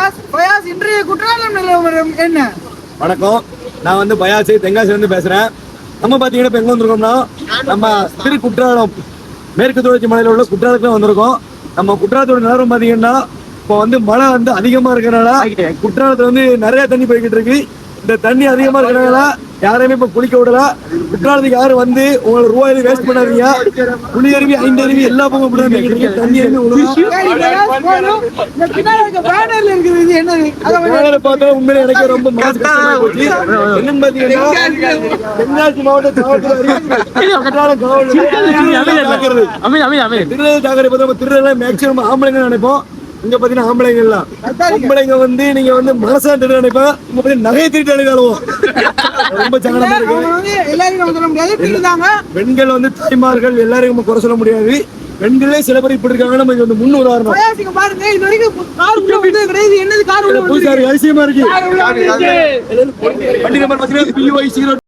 Bias இன்றைய குற்றாலம் நிலவரம் என்ன? வணக்கம், நான் வந்து பயாஸ் தென்காசில இருந்து பேசுறேன். நம்ம பாத்தீங்கன்னா இப்ப எங்க வந்திருக்கோம்னா, நம்ம திரு குற்றாலம் மேற்கு தொடர்ச்சி மலையில உள்ள குற்றாலத்துல வந்திருக்கோம். நம்ம குற்றாலத்தோட நிலவரம் பாத்தீங்கன்னா இப்போ வந்து மழை வந்து அதிகமா இருக்கிறனால குற்றாலத்துல வந்து நிறைய தண்ணி போய்கிட்டு இருக்கு. இந்த தண்ணி அதிகமா இருக்கிறனால யாரையுமே இப்ப குளிக்க விடல. குற்றாலத்துக்கு யாரும் வந்து உங்களை ரூபாயில வேஸ்ட் பண்ணாதீங்க. புளி அருவி, 5 அருவி எல்லா பக்கம் தண்ணி அருவி பார்த்தா உண்மையில எனக்கு ரொம்ப மனசு கஷ்டமா போச்சு. என்னன்னு பாத்தீங்கன்னா தென்காசி மாவட்ட திருநெல்வேலி மேக்சிமம் ஆம்பளைங்க நினைப்போம். இங்க பாத்தீங்கன்னா ஆம்பளைங்க எல்லாம் பொம்பளைங்க வந்து நீங்க வந்து மனசா திருட நினைப்பேன். இங்க பாத்தீங்கன்னா நகையை திருட்டு அடைவாளுவோம். ரொம்ப சங்கடமா இருக்கு. பெண்கள் வந்து தாய்மார்கள் எல்லாரையும் நம்ம குறை சொல்ல முடியாது. பெண்களே சில பேர் இப்படி இருக்காங்க. நம்ம இங்க வந்து முன் உதாரணம் பாருங்க. இது வரைக்கும் கார் உள்ள வந்து கிடையாது. என்னது கார் உள்ள அதிசயமா இருக்கு. வண்டி நம்பர் பாத்தீங்கன்னா